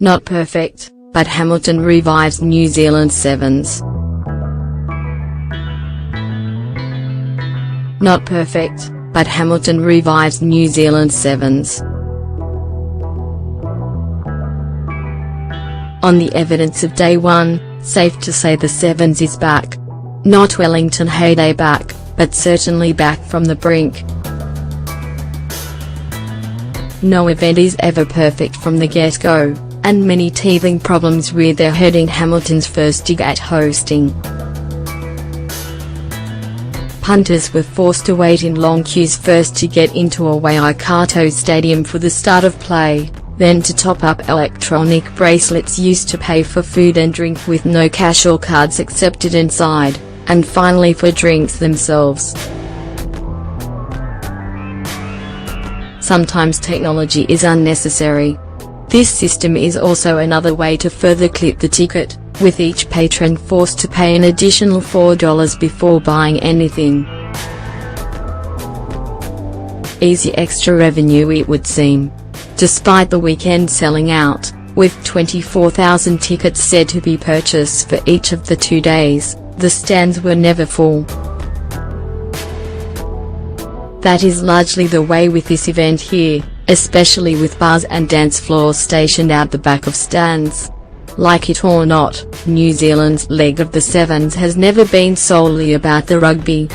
Not perfect, but Hamilton revives New Zealand Sevens. Not perfect, but Hamilton revives New Zealand Sevens. On the evidence of day one, safe to say the Sevens is back. Not Wellington heyday back, but certainly back from the brink. No event is ever perfect from the get-go, and many teething problems reared their head in Hamilton's first dig at hosting. Punters were forced to wait in long queues first to get into a Waikato Stadium for the start of play, then to top up electronic bracelets used to pay for food and drink with no cash or cards accepted inside, and finally for drinks themselves. Sometimes technology is unnecessary. This system is also another way to further clip the ticket, with each patron forced to pay an additional $4 before buying anything. Easy extra revenue it would seem. Despite the weekend selling out, with 24,000 tickets said to be purchased for each of the 2 days, the stands were never full. That is largely the way with this event here, especially with bars and dance floors stationed out the back of stands. Like it or not, New Zealand's leg of the Sevens has never been solely about the rugby.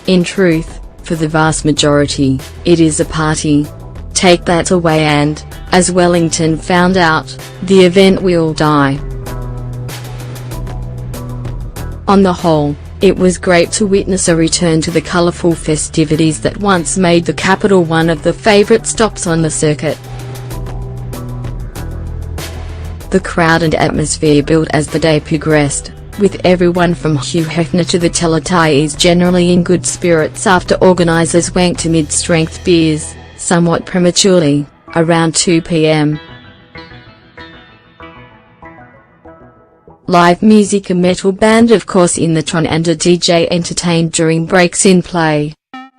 In truth, for the vast majority, it is a party. Take that away and, as Wellington found out, the event will die. On the whole, it was great to witness a return to the colourful festivities that once made the capital one of the favourite stops on the circuit. The crowd and atmosphere built as the day progressed, with everyone from Hugh Hefner to the Teletyes generally in good spirits after organisers wanked to mid-strength beers, somewhat prematurely, around 2 p.m. Live music, a metal band of course in the Tron, and a DJ entertained during breaks in play.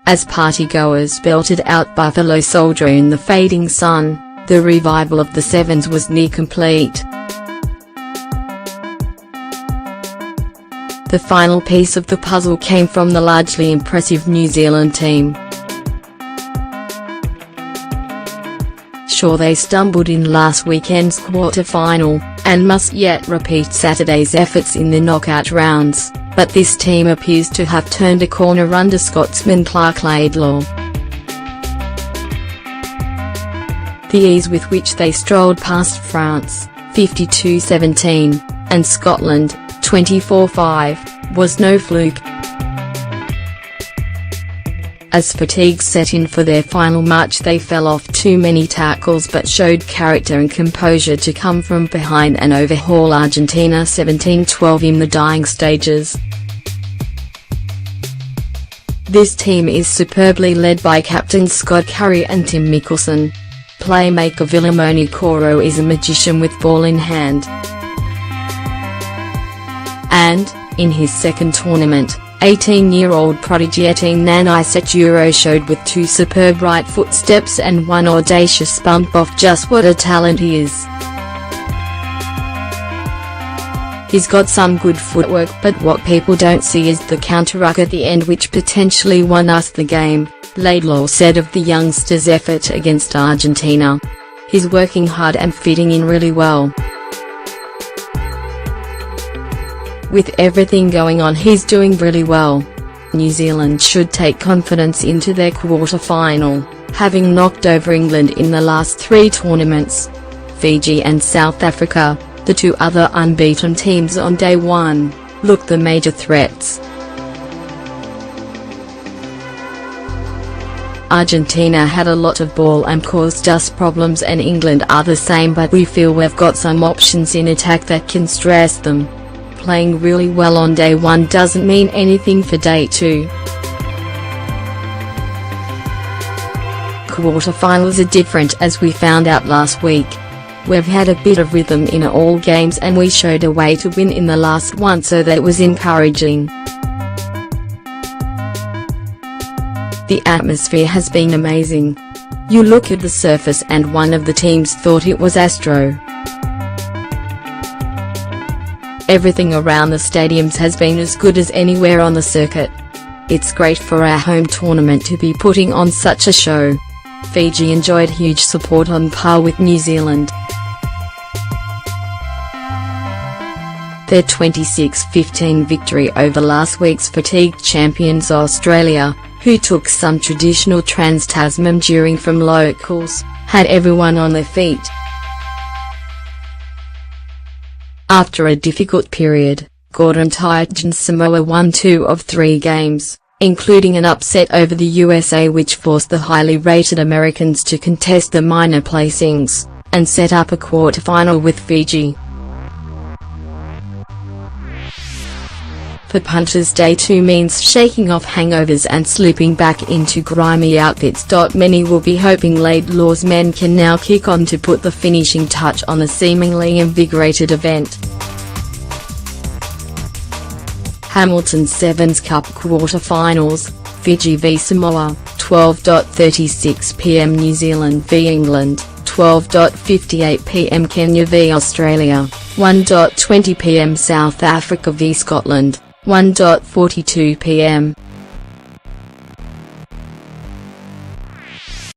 As partygoers belted out Buffalo Soldier in the fading sun, the revival of the Sevens was near complete. The final piece of the puzzle came from the largely impressive New Zealand team. Sure, they stumbled in last weekend's quarter-final, and must yet repeat Saturday's efforts in the knockout rounds, but this team appears to have turned a corner under Scotsman Clark Laidlaw. The ease with which they strolled past France, 52-17, and Scotland, 24-5, was no fluke. As fatigue set in for their final march, they fell off too many tackles but showed character and composure to come from behind and overhaul Argentina 17-12 in the dying stages. This team is superbly led by captain Scott Curry and Tim Mickelson. Playmaker Villamoni Coro is a magician with ball in hand. And, in his second tournament, 18-year-old prodigy Etienne Nanaisseturo showed with 2 superb right foot steps and 1 audacious bump off just what a talent he is. He's got some good footwork, but what people don't see is the counter-ruck at the end which potentially won us the game, Laidlaw said of the youngster's effort against Argentina. He's working hard and fitting in really well. With everything going on, he's doing really well. New Zealand should take confidence into their quarter-final, having knocked over England in the last 3 tournaments. Fiji and South Africa, the 2 other unbeaten teams on day one, look the major threats. Argentina had a lot of ball and caused us problems, and England are the same, but we feel we've got some options in attack that can stress them. Playing really well on day one doesn't mean anything for day 2. Quarterfinals are different, as we found out last week. We've had a bit of rhythm in all games and we showed a way to win in the last one, so that was encouraging. The atmosphere has been amazing. You look at the surface and one of the teams thought it was Astro. Everything around the stadiums has been as good as anywhere on the circuit. It's great for our home tournament to be putting on such a show. Fiji enjoyed huge support on par with New Zealand. Their 26-15 victory over last week's fatigued champions Australia, who took some traditional Trans-Tasman during from locals, had everyone on their feet. After a difficult period, Gordon Titans Samoa won 2 of 3 games, including an upset over the USA which forced the highly rated Americans to contest the minor placings, and set up a quarter-final with Fiji. For punters, Day 2 means shaking off hangovers and slipping back into grimy outfits. Many will be hoping Laidlaw's men can now kick on to put the finishing touch on the seemingly invigorated event. Hamilton Sevens Cup Quarter-Finals, Fiji v Samoa, 12:36 p.m. New Zealand v England, 12:58 p.m. Kenya v Australia, 1:20 p.m. South Africa v Scotland, 1:42 p.m.